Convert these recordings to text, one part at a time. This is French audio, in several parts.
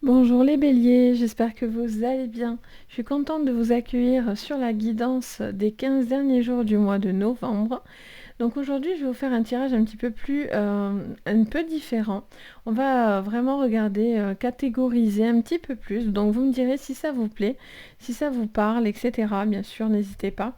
Bonjour les béliers, j'espère que vous allez bien. Je suis contente de vous accueillir sur la guidance des 15 derniers jours du mois de novembre. Donc aujourd'hui, je vais vous faire un tirage un peu différent. On va vraiment regarder, catégoriser un petit peu plus. Donc vous me direz si ça vous plaît, si ça vous parle, etc. Bien sûr, n'hésitez pas.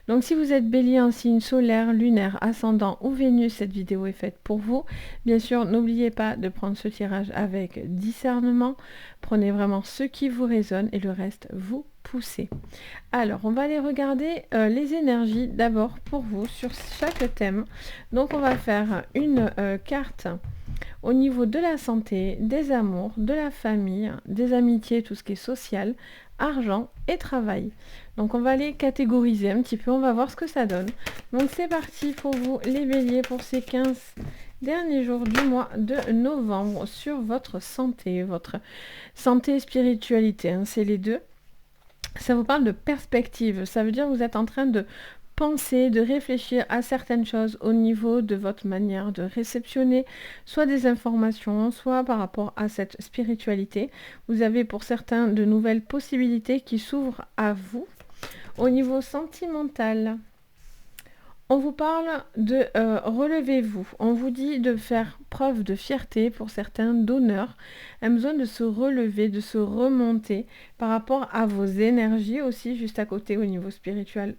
Donc si vous êtes bélier en signe solaire, lunaire, ascendant ou Vénus, cette vidéo est faite pour vous. Bien sûr, n'oubliez pas de prendre ce tirage avec discernement. Prenez vraiment ce qui vous résonne et le reste, vous poussez. Alors, on va aller regarder les énergies d'abord pour vous sur chaque thème. Donc on va faire une carte au niveau de la santé, des amours, de la famille, des amitiés, tout ce qui est social, argent et travail. Donc on va les catégoriser un petit peu, on va voir ce que ça donne. Donc c'est parti pour vous les béliers pour ces 15 derniers jours du mois de novembre sur votre santé et spiritualité, hein, c'est les deux. Ça vous parle de perspective, ça veut dire que vous êtes en train de penser, de réfléchir à certaines choses au niveau de votre manière de réceptionner soit des informations, soit par rapport à cette spiritualité. Vous avez pour certains de nouvelles possibilités qui s'ouvrent à vous. Au niveau sentimental, on vous parle de relevez-vous. On vous dit de faire preuve de fierté, pour certains d'honneur, un besoin de se relever, de se remonter par rapport à vos énergies aussi, juste à côté au niveau spirituel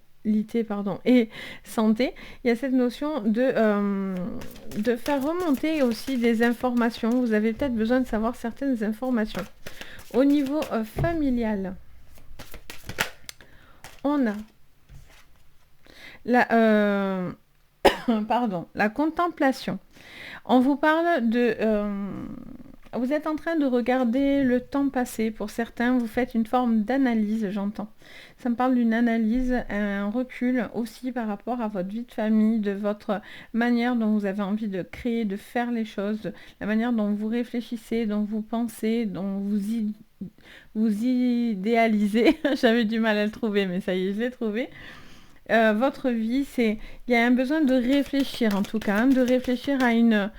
et santé, il y a cette notion de faire remonter aussi des informations. Vous avez peut-être besoin de savoir certaines informations. Au niveau familial, on a la, la contemplation. On vous parle de... vous êtes en train de regarder le temps passé. Pour certains, vous faites une forme d'analyse, j'entends. Ça me parle d'une analyse, un recul aussi par rapport à votre vie de famille, de votre manière dont vous avez envie de créer, de faire les choses, la manière dont vous réfléchissez, dont vous pensez, dont vous idéalisez. J'avais du mal à le trouver, mais ça y est, je l'ai trouvé. Votre vie, il y a un besoin de réfléchir en tout cas, hein, de réfléchir à une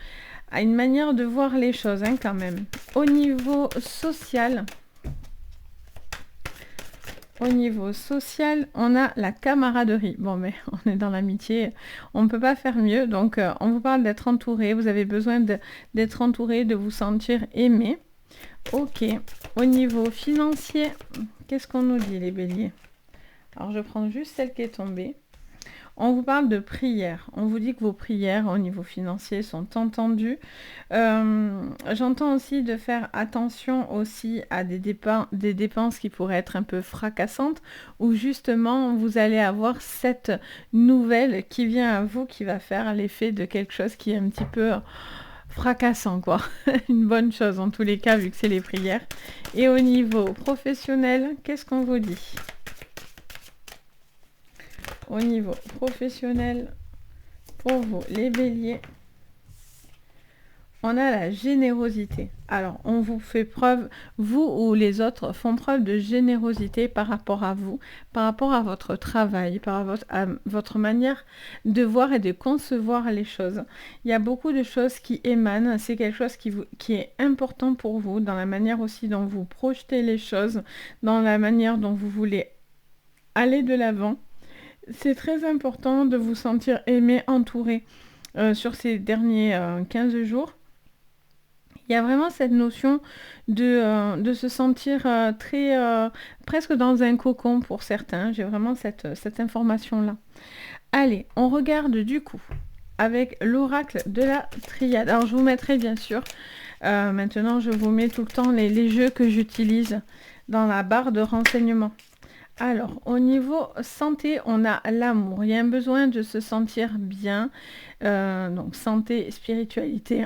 manière de voir les choses, hein, quand même. Au niveau social, on a la camaraderie. Bon, mais on est dans l'amitié, on ne peut pas faire mieux. Donc, on vous parle d'être entouré. Vous avez besoin d'être entouré, de vous sentir aimé. Ok. Au niveau financier, qu'est-ce qu'on nous dit, les béliers? Alors, je prends juste celle qui est tombée. On vous parle de prières. On vous dit que vos prières au niveau financier sont entendues. J'entends aussi de faire attention aussi à des dépenses qui pourraient être un peu fracassantes, où justement vous allez avoir cette nouvelle qui vient à vous, qui va faire l'effet de quelque chose qui est un petit peu fracassant, quoi. Une bonne chose en tous les cas, vu que c'est les prières. Et au niveau professionnel, qu'est-ce qu'on vous dit ? Au niveau professionnel, pour vous, les béliers, on a la générosité. Alors, on vous fait preuve, vous ou les autres font preuve de générosité par rapport à vous, par rapport à votre travail, à votre manière de voir et de concevoir les choses. Il y a beaucoup de choses qui émanent, c'est quelque chose qui est important pour vous, dans la manière aussi dont vous projetez les choses, dans la manière dont vous voulez aller de l'avant. C'est très important de vous sentir aimé, entouré sur ces derniers 15 jours. Il y a vraiment cette notion de se sentir presque dans un cocon pour certains. J'ai vraiment cette information-là. Allez, on regarde du coup avec l'oracle de la triade. Alors, je vous mettrai bien sûr, maintenant je vous mets tout le temps les jeux que j'utilise dans la barre de renseignements. Alors, au niveau santé, on a l'amour. Il y a un besoin de se sentir bien. Donc, santé, spiritualité.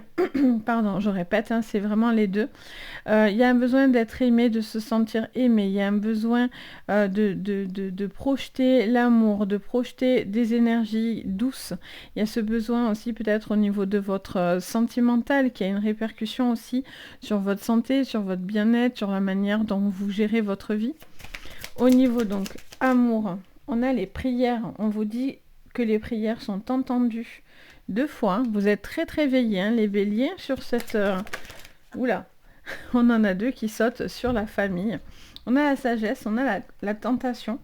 Pardon, je répète, hein, c'est vraiment les deux. Il y a un besoin d'être aimé, de se sentir aimé. Il y a un besoin de projeter l'amour, de projeter des énergies douces. Il y a ce besoin aussi peut-être au niveau de votre sentimental qui a une répercussion aussi sur votre santé, sur votre bien-être, sur la manière dont vous gérez votre vie. Au niveau donc amour, on a les prières. On vous dit que les prières sont entendues 2 fois. Vous êtes très très veillés, hein, les béliers, sur cette... Oula, On en a deux qui sautent sur la famille. On a la sagesse, on a la tentation.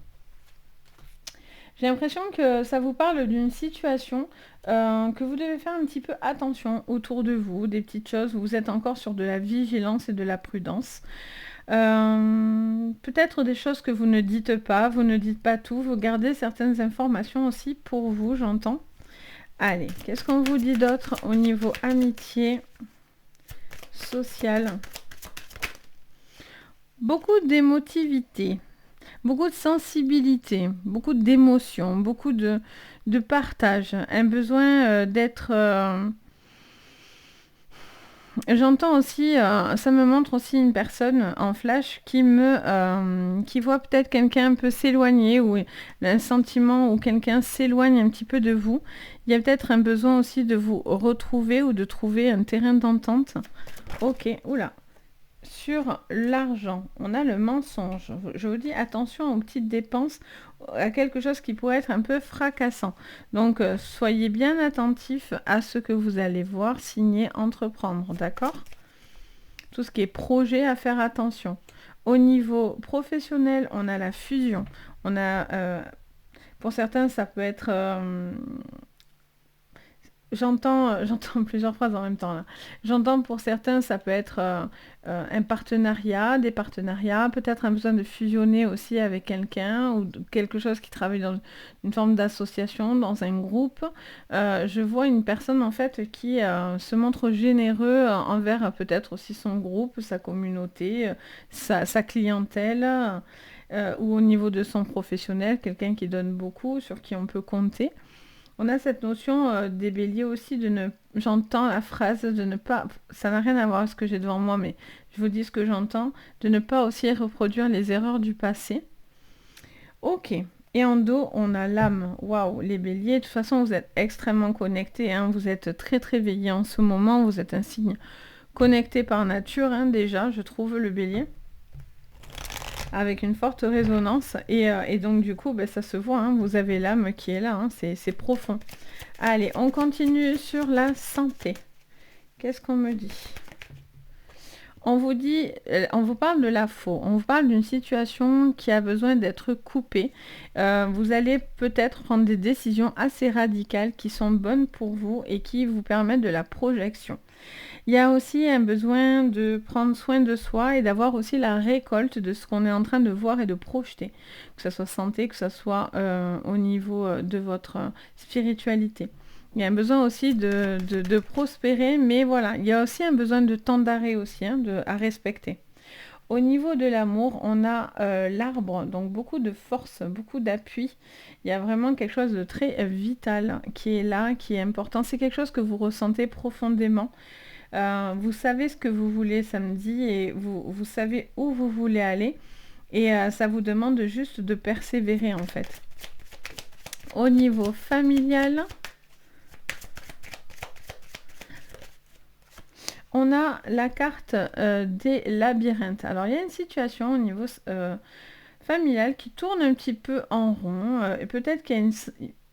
J'ai l'impression que ça vous parle d'une situation que vous devez faire un petit peu attention autour de vous, des petites choses où vous êtes encore sur de la vigilance et de la prudence. Peut-être des choses que vous ne dites pas tout, vous gardez certaines informations aussi pour vous, j'entends. Allez, qu'est-ce qu'on vous dit d'autre au niveau amitié, social? Beaucoup d'émotivité, beaucoup de sensibilité, beaucoup d'émotion, beaucoup de partage, un besoin d'être... J'entends aussi, ça me montre aussi une personne en flash qui voit peut-être quelqu'un un peu s'éloigner ou un sentiment où quelqu'un s'éloigne un petit peu de vous. Il y a peut-être un besoin aussi de vous retrouver ou de trouver un terrain d'entente. Ok, oula. Sur l'argent, on a le mensonge. Je vous dis attention aux petites dépenses, à quelque chose qui pourrait être un peu fracassant. Donc, soyez bien attentifs à ce que vous allez voir, signer, entreprendre, d'accord? Tout ce qui est projet, à faire attention. Au niveau professionnel, on a la fusion. On a, pour certains, ça peut être... j'entends plusieurs phrases en même temps là. J'entends pour certains, ça peut être un partenariat, des partenariats, peut-être un besoin de fusionner aussi avec quelqu'un ou quelque chose qui travaille dans une forme d'association, dans un groupe. Je vois une personne en fait qui se montre généreux envers peut-être aussi son groupe, sa communauté, sa clientèle. Ou au niveau de son professionnel, quelqu'un qui donne beaucoup, sur qui on peut compter. On a cette notion des béliers aussi de ne... J'entends la phrase de ne pas... Ça n'a rien à voir avec ce que j'ai devant moi, mais je vous dis ce que j'entends. De ne pas aussi reproduire les erreurs du passé. Ok. Et en dos, on a l'âme. Waouh, les béliers. De toute façon, vous êtes extrêmement connectés. Hein. Vous êtes très très veillés en ce moment. Vous êtes un signe connecté par nature, hein, déjà, je trouve, le bélier. Avec une forte résonance et donc du coup ça se voit, hein, vous avez l'âme qui est là, hein, c'est profond. Allez, on continue sur la santé. Qu'est-ce qu'on me dit? On vous dit, on vous parle de la faux, on vous parle d'une situation qui a besoin d'être coupée. Vous allez peut-être prendre des décisions assez radicales qui sont bonnes pour vous et qui vous permettent de la projection. Il y a aussi un besoin de prendre soin de soi et d'avoir aussi la récolte de ce qu'on est en train de voir et de projeter. Que ce soit santé, que ce soit au niveau de votre spiritualité. Il y a un besoin aussi de prospérer, mais voilà, il y a aussi un besoin de temps d'arrêt aussi, hein, à respecter. Au niveau de l'amour, on a l'arbre, donc beaucoup de force, beaucoup d'appui. Il y a vraiment quelque chose de très vital qui est là, qui est important. C'est quelque chose que vous ressentez profondément. Vous savez ce que vous voulez samedi et vous savez où vous voulez aller. Et ça vous demande juste de persévérer en fait. Au niveau familial, on a la carte des labyrinthes. Alors il y a une situation au niveau familial qui tourne un petit peu en rond. Et peut-être qu'il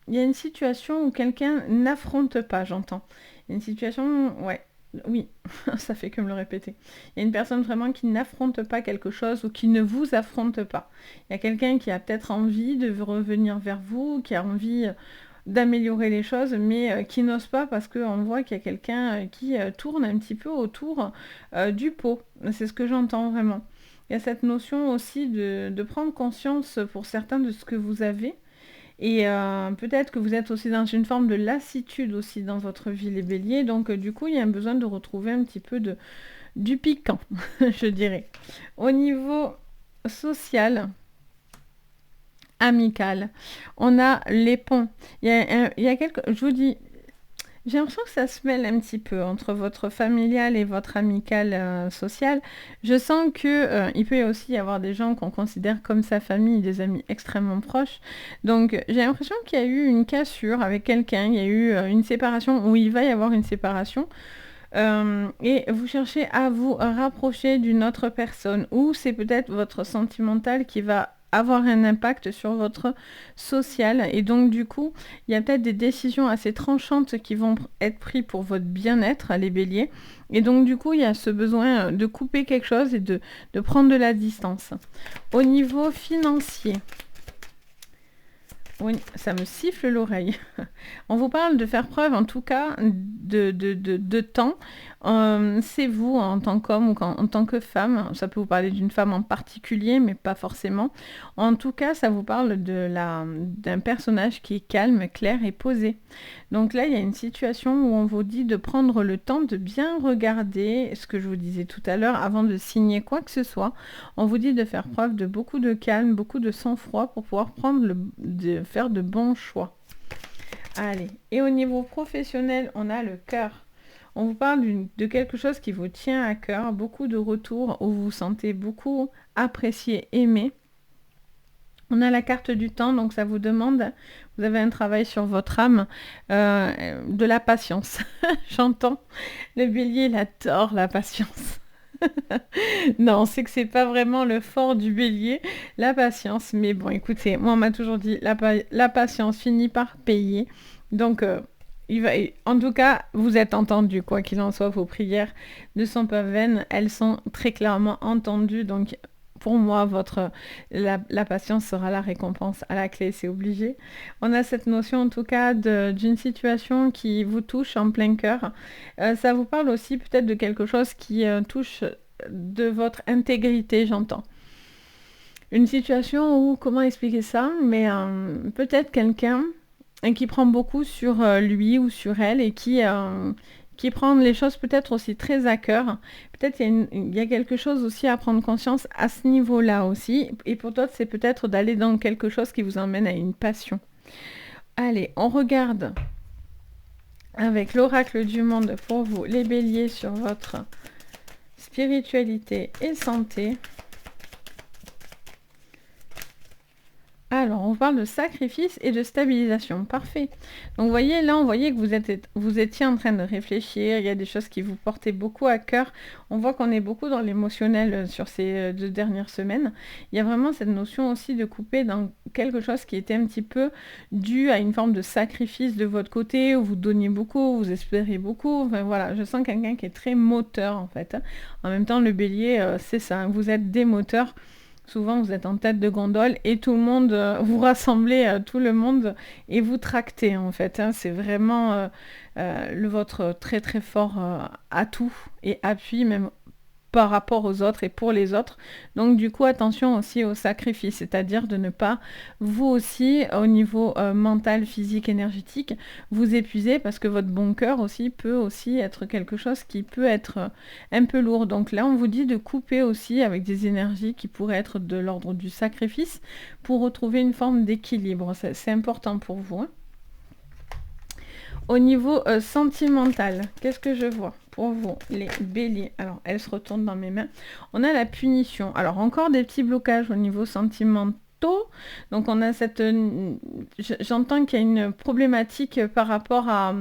y a une situation où quelqu'un n'affronte pas, j'entends. Il y a une situation, ouais. Oui, ça fait que me le répéter. Il y a une personne vraiment qui n'affronte pas quelque chose ou qui ne vous affronte pas. Il y a quelqu'un qui a peut-être envie de revenir vers vous, qui a envie d'améliorer les choses, mais qui n'ose pas parce qu'on voit qu'il y a quelqu'un qui tourne un petit peu autour du pot. C'est ce que j'entends vraiment. Il y a cette notion aussi de prendre conscience pour certains de ce que vous avez. Et peut-être que vous êtes aussi dans une forme de lassitude aussi dans votre vie, les béliers. Donc du coup, il y a un besoin de retrouver un petit peu du piquant, je dirais. Au niveau social, amical, on a les ponts. Il y a quelques... Je vous dis... J'ai l'impression que ça se mêle un petit peu entre votre familial et votre amical social. Je sens que il peut aussi y avoir des gens qu'on considère comme sa famille, des amis extrêmement proches. Donc j'ai l'impression qu'il y a eu une cassure avec quelqu'un, il y a eu une séparation, ou il va y avoir une séparation. Et vous cherchez à vous rapprocher d'une autre personne, ou c'est peut-être votre sentimental qui va avoir un impact sur votre social. Et donc du coup, il y a peut-être des décisions assez tranchantes qui vont être prises pour votre bien-être, les béliers. Et donc du coup, il y a ce besoin de couper quelque chose et de prendre de la distance. Au niveau financier, oui, ça me siffle l'oreille. On vous parle de faire preuve, en tout cas, de temps. C'est vous, en tant qu'homme ou en tant que femme. Ça peut vous parler d'une femme en particulier, mais pas forcément. En tout cas, ça vous parle d'un personnage qui est calme, clair et posé. Donc là, il y a une situation où on vous dit de prendre le temps de bien regarder ce que je vous disais tout à l'heure avant de signer quoi que ce soit. On vous dit de faire preuve de beaucoup de calme, beaucoup de sang-froid pour pouvoir faire de bons choix. Allez, et au niveau professionnel, on a le cœur. On vous parle de quelque chose qui vous tient à cœur, beaucoup de retours où vous vous sentez beaucoup apprécié, aimé. On a la carte du temps, donc ça vous demande, vous avez un travail sur votre âme, de la patience. J'entends, le bélier, il adore la patience. Non, on sait que c'est pas vraiment le fort du bélier, la patience. Mais bon, écoutez, moi on m'a toujours dit, la patience finit par payer. Donc, en tout cas, vous êtes entendu, quoi qu'il en soit, vos prières ne sont pas vaines, elles sont très clairement entendues. Donc, pour moi, la patience sera la récompense à la clé, c'est obligé. On a cette notion, en tout cas, d'une situation qui vous touche en plein cœur. Ça vous parle aussi peut-être de quelque chose qui touche de votre intégrité, j'entends. Une situation où, comment expliquer ça, mais peut-être quelqu'un qui prend beaucoup sur lui ou sur elle et qui prend les choses peut-être aussi très à cœur. Peut-être il y a quelque chose aussi à prendre conscience à ce niveau-là aussi. Et pour d'autres, c'est peut-être d'aller dans quelque chose qui vous emmène à une passion. Allez, on regarde avec l'oracle du monde pour vous, les béliers, sur votre spiritualité et santé. Alors, on parle de sacrifice et de stabilisation. Parfait. Donc, vous voyez, là, on voyait que vous étiez en train de réfléchir. Il y a des choses qui vous portaient beaucoup à cœur. On voit qu'on est beaucoup dans l'émotionnel sur ces 2 dernières semaines. Il y a vraiment cette notion aussi de couper dans quelque chose qui était un petit peu dû à une forme de sacrifice de votre côté, où vous donniez beaucoup, vous espériez beaucoup. Enfin, voilà, je sens quelqu'un qui est très moteur, en fait. En même temps, le bélier, c'est ça. Vous êtes des moteurs. Souvent, vous êtes en tête de gondole et tout le monde, vous rassemblez tout le monde et vous tractez en fait. C'est vraiment votre très très fort atout et appui même par rapport aux autres et pour les autres. Donc du coup, attention aussi au sacrifice, c'est-à-dire de ne pas, vous aussi, au niveau mental, physique, énergétique, vous épuiser parce que votre bon cœur aussi peut aussi être quelque chose qui peut être un peu lourd. Donc là, on vous dit de couper aussi avec des énergies qui pourraient être de l'ordre du sacrifice pour retrouver une forme d'équilibre. C'est important pour vous, hein. Au niveau sentimental, qu'est-ce que je vois pour vous, les béliers? Alors, elle se retourne dans mes mains. On a la punition. Alors, encore des petits blocages au niveau sentimental. Donc on a j'entends qu'il y a une problématique par rapport à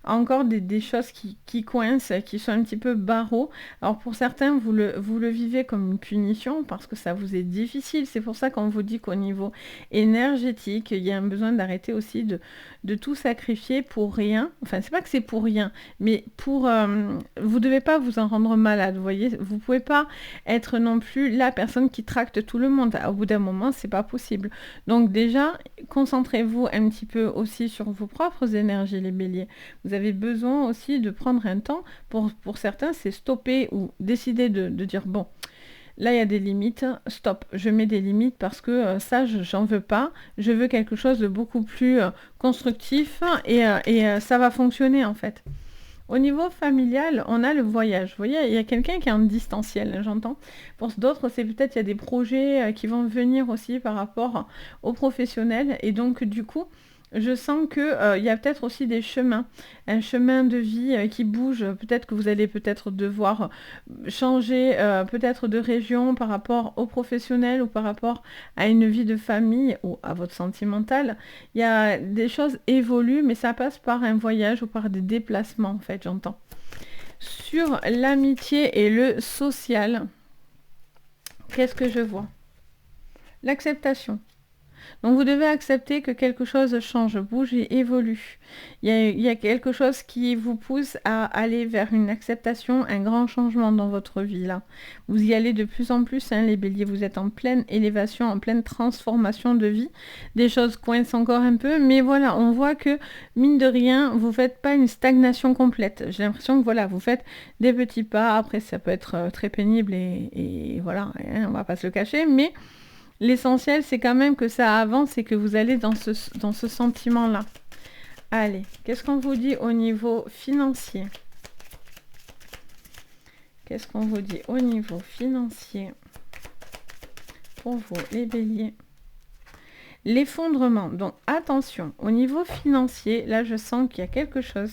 encore des choses qui coincent, qui sont un petit peu barreaux. Alors pour certains, vous le vivez comme une punition parce que ça vous est difficile. C'est pour ça qu'on vous dit qu'au niveau énergétique, il y a un besoin d'arrêter aussi de tout sacrifier pour rien. Enfin, c'est pas que c'est pour rien, mais vous devez pas vous en rendre malade, vous voyez. Vous pouvez pas être non plus la personne qui tracte tout le monde. Au bout d'un moment, c'est pas possible. Donc déjà, concentrez-vous un petit peu aussi sur vos propres énergies, les béliers. Vous avez besoin aussi de prendre un temps. Pour certains, c'est stopper ou décider de dire, bon, là, il y a des limites. Stop, je mets des limites parce que ça, j'en veux pas. Je veux quelque chose de beaucoup plus constructif et ça va fonctionner en fait. Au niveau familial, on a le voyage. Vous voyez, il y a quelqu'un qui est en distanciel, j'entends. Pour d'autres, c'est peut-être il y a des projets qui vont venir aussi par rapport aux professionnels. Et donc, du coup, je sens que il y a peut-être aussi des chemins, un chemin de vie qui bouge. Peut-être que vous allez peut-être devoir changer peut-être de région par rapport aux professionnels ou par rapport à une vie de famille ou à votre sentimental. Il y a des choses évoluent, mais ça passe par un voyage ou par des déplacements, en fait, j'entends. Sur l'amitié et le social, qu'est-ce que je vois? L'acceptation. Donc vous devez accepter que quelque chose change, bouge et évolue. Il y a quelque chose qui vous pousse à aller vers une acceptation, un grand changement dans votre vie là. Vous y allez de plus en plus, hein, les béliers, vous êtes en pleine élévation, en pleine transformation de vie. Des choses coincent encore un peu, mais voilà, on voit que, mine de rien, vous ne faites pas une stagnation complète. J'ai l'impression que voilà, vous faites des petits pas, après ça peut être très pénible et voilà, hein, on va pas se le cacher, mais... L'essentiel, c'est quand même que ça avance et que vous allez dans ce sentiment-là. Allez, qu'est-ce qu'on vous dit au niveau financier? Qu'est-ce qu'on vous dit au niveau financier pour vous, les béliers? L'effondrement. Donc, attention, au niveau financier, là, je sens qu'il y a quelque chose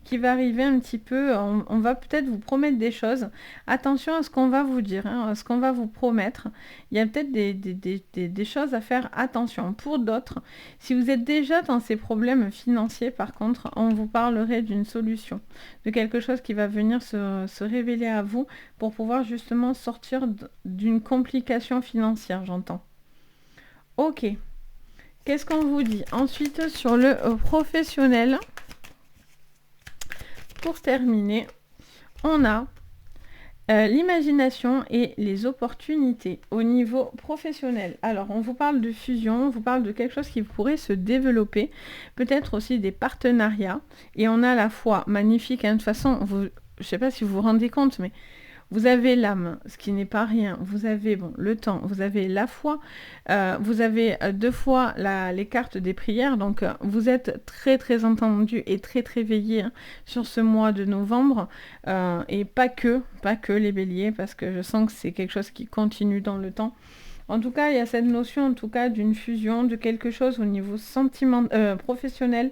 qui va arriver un petit peu. On va peut-être vous promettre des choses. Attention à ce qu'on va vous dire, hein, à ce qu'on va vous promettre. Il y a peut-être des choses à faire attention. Pour d'autres, si vous êtes déjà dans ces problèmes financiers, par contre, on vous parlerait d'une solution, de quelque chose qui va venir se révéler à vous pour pouvoir justement sortir d'une complication financière, j'entends. Ok. Qu'est-ce qu'on vous dit? Ensuite, sur le professionnel, pour terminer, on a l'imagination et les opportunités au niveau professionnel. Alors, on vous parle de fusion, on vous parle de quelque chose qui pourrait se développer, peut-être aussi des partenariats. Et on a à la fois magnifique, hein, de toute façon, je ne sais pas si vous vous rendez compte, mais... Vous avez l'âme, ce qui n'est pas rien. Vous avez le temps, vous avez la foi, vous avez 2 fois les cartes des prières. Donc, vous êtes très, très entendu et très, très veillé, hein, sur ce mois de novembre. Et pas que les béliers, parce que je sens que c'est quelque chose qui continue dans le temps. En tout cas, il y a cette notion, en tout cas, d'une fusion, de quelque chose au niveau professionnel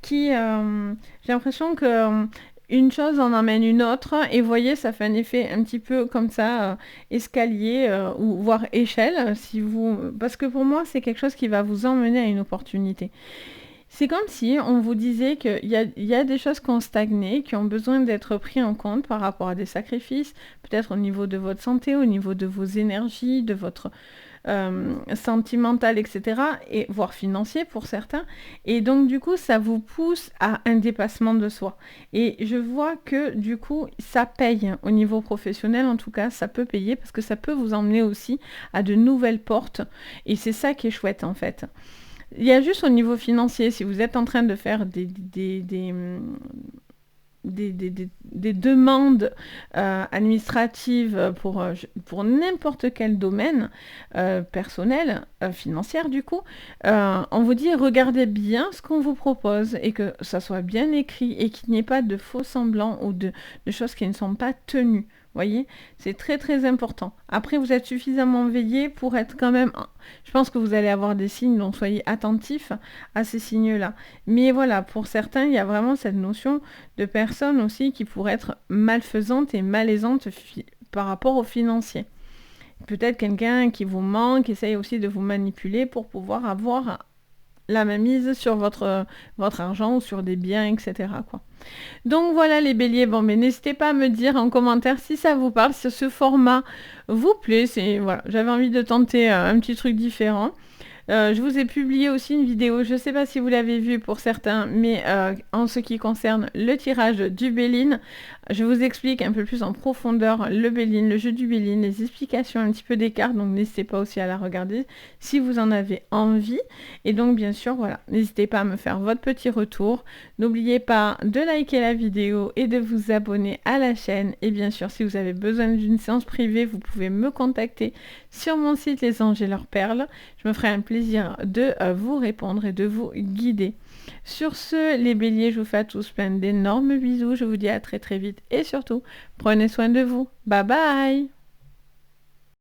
qui, j'ai l'impression que... une chose en emmène une autre, et vous voyez, ça fait un effet un petit peu comme ça, escalier, ou voire échelle, parce que pour moi, c'est quelque chose qui va vous emmener à une opportunité. C'est comme si on vous disait qu'il y a des choses qui ont stagné, qui ont besoin d'être pris en compte par rapport à des sacrifices, peut-être au niveau de votre santé, au niveau de vos énergies, de votre... sentimental, etc., et voire financier pour certains, et donc du coup ça vous pousse à un dépassement de soi, et je vois que du coup ça paye au niveau professionnel. En tout cas ça peut payer, parce que ça peut vous emmener aussi à de nouvelles portes, et c'est ça qui est chouette en fait. Il y a juste au niveau financier, si vous êtes en train de faire des demandes administratives pour n'importe quel domaine personnel, financière du coup, on vous dit regardez bien ce qu'on vous propose, et que ça soit bien écrit et qu'il n'y ait pas de faux semblants ou de choses qui ne sont pas tenues. Voyez, c'est très très important. Après, vous êtes suffisamment veillé pour être quand même... Je pense que vous allez avoir des signes, donc soyez attentifs à ces signes-là. Mais voilà, pour certains, il y a vraiment cette notion de personnes aussi qui pourraient être malfaisantes et malaisantes par rapport aux financiers. Peut-être quelqu'un qui vous manque, essaye aussi de vous manipuler pour pouvoir avoir la mainmise sur votre argent ou sur des biens, etc., quoi. Donc voilà les béliers, bon mais n'hésitez pas à me dire en commentaire si ça vous parle, si ce format vous plaît. Voilà, j'avais envie de tenter un petit truc différent. Je vous ai publié aussi une vidéo, je ne sais pas si vous l'avez vue pour certains, mais en ce qui concerne le tirage du Béline, je vous explique un peu plus en profondeur le Béline, le jeu du Béline, les explications un petit peu des cartes, donc n'hésitez pas aussi à la regarder si vous en avez envie. Et donc bien sûr, voilà, n'hésitez pas à me faire votre petit retour. N'oubliez pas de liker la vidéo et de vous abonner à la chaîne. Et bien sûr, si vous avez besoin d'une séance privée, vous pouvez me contacter sur mon site Les Anges et leurs Perles. Je me ferai un plaisir de vous répondre et de vous guider. Sur ce, les béliers, je vous fais à tous plein d'énormes bisous. Je vous dis à très très vite et surtout, prenez soin de vous. Bye bye!